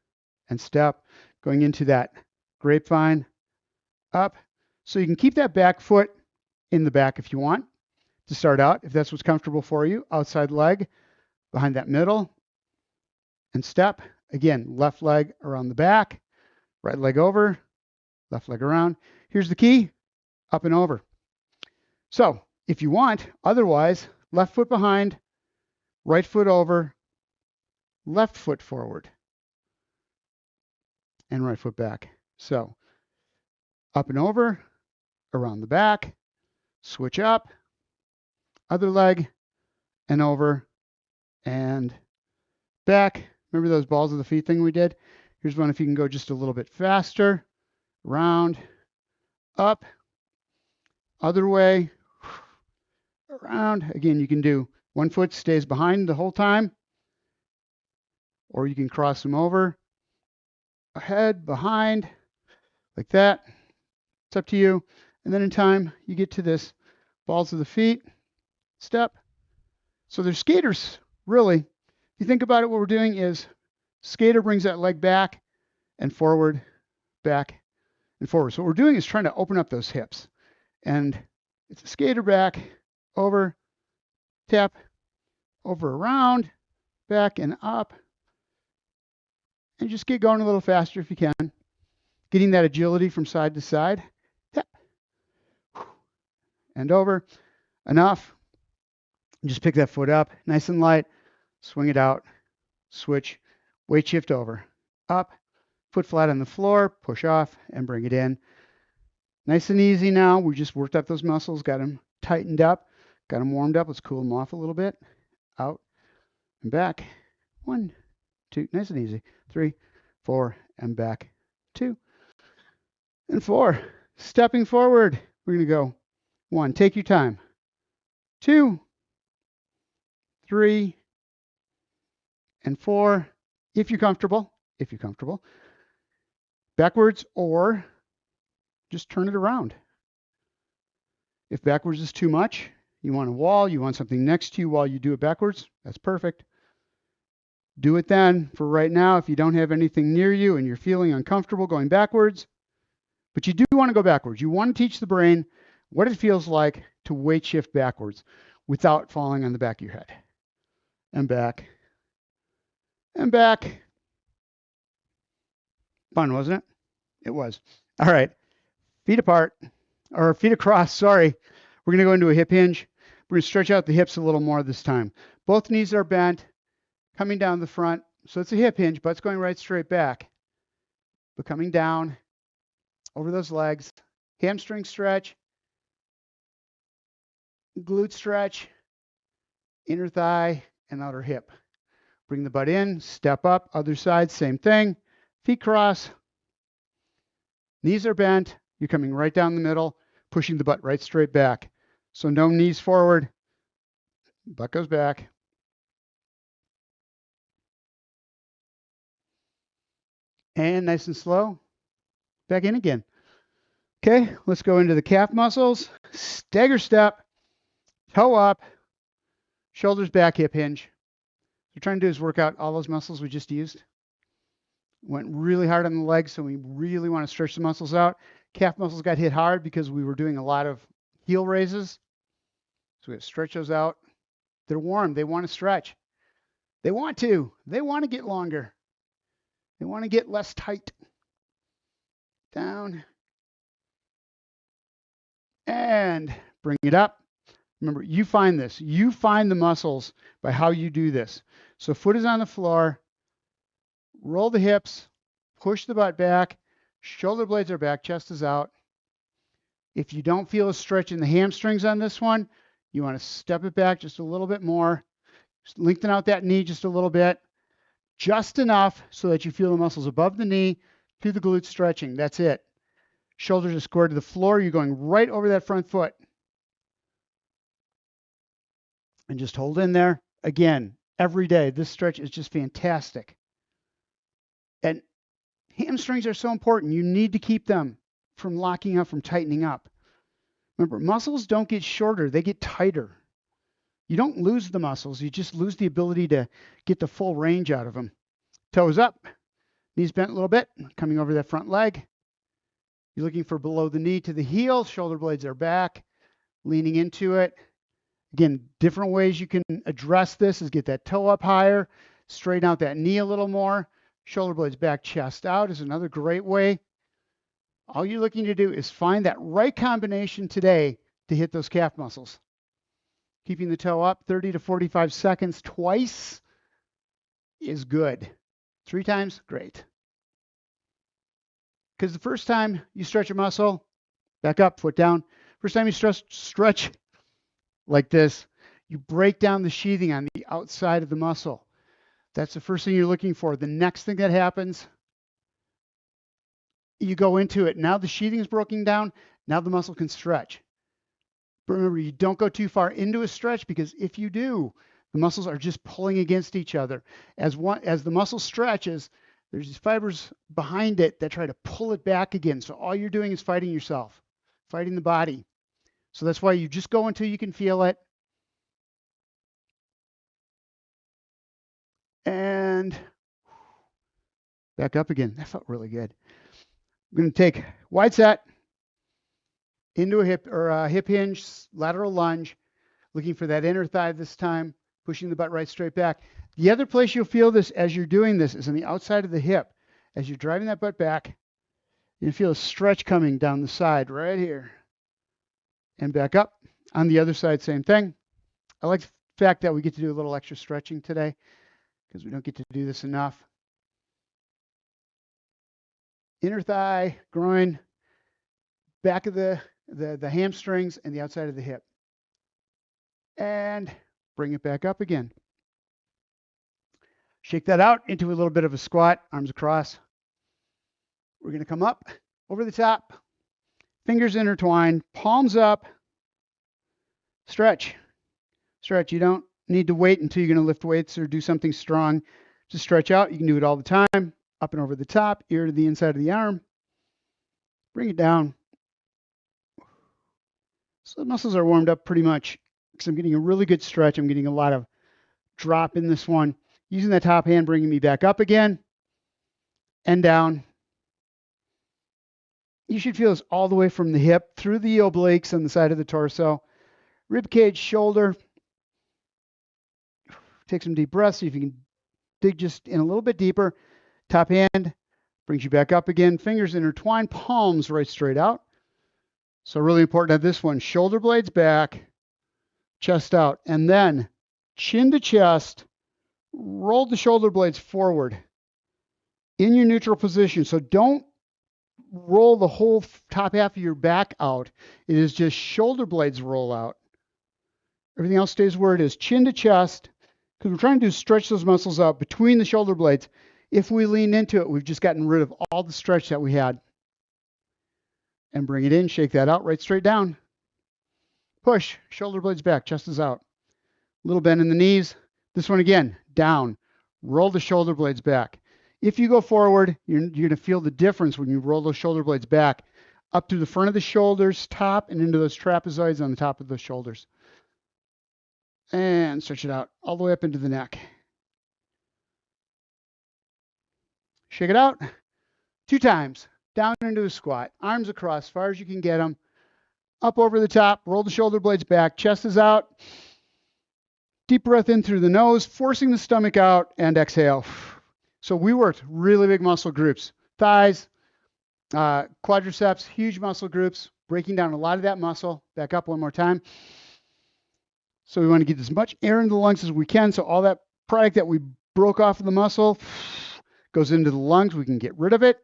and step, going into that grapevine, up. So you can keep that back foot in the back if you want to start out, if that's what's comfortable for you. Outside leg behind that middle and step. Again, left leg around the back, right leg over, left leg around. Here's the key, up and over. So if you want, otherwise, left foot behind, right foot over, left foot forward, and right foot back. So up and over, around the back, switch up, other leg, and over, and back. Remember those balls of the feet thing we did? Here's one if you can go just a little bit faster. Round, up, other way, around. Again, you can do one foot stays behind the whole time, or you can cross them over, ahead, behind, like that. It's up to you. And then in time, you get to this balls of the feet, step. So they're skaters, really. If you think about it, what we're doing is skater brings that leg back and forward, back and forward. So what we're doing is trying to open up those hips. And it's a skater back, over, tap, over, around, back and up. And just get going a little faster if you can. Getting that agility from side to side. Tap. And over. Enough. Just pick that foot up, nice and light. Swing it out. Switch. Weight shift over. Up. Foot flat on the floor. Push off and bring it in. Nice and easy now. We just worked up those muscles, got them tightened up, got them warmed up. Let's cool them off a little bit. Out and back. 1, 2. Nice and easy. 3, 4, and back. 2 and 4. Stepping forward. We're going to go 1. Take your time. 2, 3, and 4. If you're comfortable. Backwards, or just turn it around. If backwards is too much, you want a wall, you want something next to you while you do it backwards, that's perfect. Do it then. For right now, if you don't have anything near you and you're feeling uncomfortable going backwards, but you do want to go backwards. You want to teach the brain what it feels like to weight shift backwards without falling on the back of your head. And back. And back. Fun, wasn't it? It was. All right. Feet apart, or feet across, sorry. We're going to go into a hip hinge. We're going to stretch out the hips a little more this time. Both knees are bent, coming down the front. So it's a hip hinge, but it's going right straight back. But coming down over those legs. Hamstring stretch. Glute stretch. Inner thigh and outer hip. Bring the butt in, step up, other side, same thing. Feet cross. Knees are bent. You're coming right down the middle, pushing the butt right straight back. So no knees forward. Butt goes back. And nice and slow. Back in again. Okay, let's go into the calf muscles. Stagger step. Toe up. Shoulders back, hip hinge. What we're trying to do is work out all those muscles we just used. Went really hard on the legs, so we really want to stretch the muscles out. Calf muscles got hit hard because we were doing a lot of heel raises. So we have to stretch those out. They're warm. They want to stretch. They want to. They want to get longer. They want to get less tight. Down. And bring it up. Remember, you find this. You find the muscles by how you do this. So foot is on the floor. Roll the hips. Push the butt back. Shoulder blades are back. Chest is out. If you don't feel a stretch in the hamstrings on this one, you want to step it back just a little bit more. Just lengthen out that knee just a little bit. Just enough so that you feel the muscles above the knee through the glutes stretching. That's it. Shoulders are squared to the floor. You're going right over that front foot. And just hold in there. Again, every day, this stretch is just fantastic. And hamstrings are so important. You need to keep them from locking up, from tightening up. Remember, muscles don't get shorter, they get tighter. You don't lose the muscles, you just lose the ability to get the full range out of them. Toes up, knees bent a little bit, coming over that front leg. You're looking for below the knee to the heel, shoulder blades are back, leaning into it. Again, different ways you can address this is get that toe up higher, straighten out that knee a little more. Shoulder blades back, chest out is another great way. All you're looking to do is find that right combination today to hit those calf muscles. Keeping the toe up 30 to 45 seconds twice is good. 3 times, great. Because the first time you stretch a muscle, back up, foot down. First time you stretch like this, you break down the sheathing on the outside of the muscle. That's the first thing you're looking for. The next thing that happens, you go into it. Now the sheathing is broken down. Now the muscle can stretch. But remember, you don't go too far into a stretch because if you do, the muscles are just pulling against each other. As the muscle stretches, there's these fibers behind it that try to pull it back again. So all you're doing is fighting yourself, fighting the body. So that's why you just go until you can feel it. And back up again. That felt really good. I'm going to take wide set into a hip hinge, lateral lunge, looking for that inner thigh this time, pushing the butt right straight back. The other place you'll feel this as you're doing this is on the outside of the hip. As you're driving that butt back, you feel a stretch coming down the side right here. And back up. On the other side, same thing. I like the fact that we get to do a little extra stretching today because we don't get to do this enough. Inner thigh, groin, back of the hamstrings, and the outside of the hip. And bring it back up again. Shake that out into a little bit of a squat, arms across. We're going to come up over the top, fingers intertwined, palms up, stretch. Stretch. You don't need to wait until you're going to lift weights or do something strong to stretch out. You can do it all the time. Up and over the top, ear to the inside of the arm. Bring it down. So the muscles are warmed up pretty much because I'm getting a really good stretch. I'm getting a lot of drop in this one. Using that top hand, bringing me back up again and down. You should feel this all the way from the hip through the obliques on the side of the torso. Rib cage, shoulder. Take some deep breaths. See if you can dig just in a little bit deeper. Top hand brings you back up again. Fingers intertwined, palms right straight out. So really important at this one. Shoulder blades back, chest out. And then chin to chest, roll the shoulder blades forward in your neutral position. So don't roll the whole top half of your back out. It is just shoulder blades roll out. Everything else stays where it is. Chin to chest, because we're trying to stretch those muscles out between the shoulder blades. If we lean into it, we've just gotten rid of all the stretch that we had. And bring it in, shake that out, right straight down. Push, shoulder blades back, chest is out. Little bend in the knees. This one again, down. Roll the shoulder blades back. If you go forward, you're going to feel the difference when you roll those shoulder blades back up through the front of the shoulders, top, and into those trapezoids on the top of the shoulders. And stretch it out all the way up into the neck. Shake it out 2 times. Down into a squat. Arms across as far as you can get them. Up over the top. Roll the shoulder blades back. Chest is out. Deep breath in through the nose, forcing the stomach out, and exhale. So we worked really big muscle groups. Thighs, quadriceps, huge muscle groups, breaking down a lot of that muscle. Back up one more time. So we want to get as much air into the lungs as we can so all that product that we broke off of the muscle goes into the lungs, we can get rid of it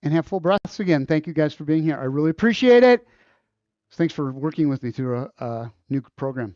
and have full breaths again. Thank you guys for being here. I really appreciate it. Thanks for working with me through a new program.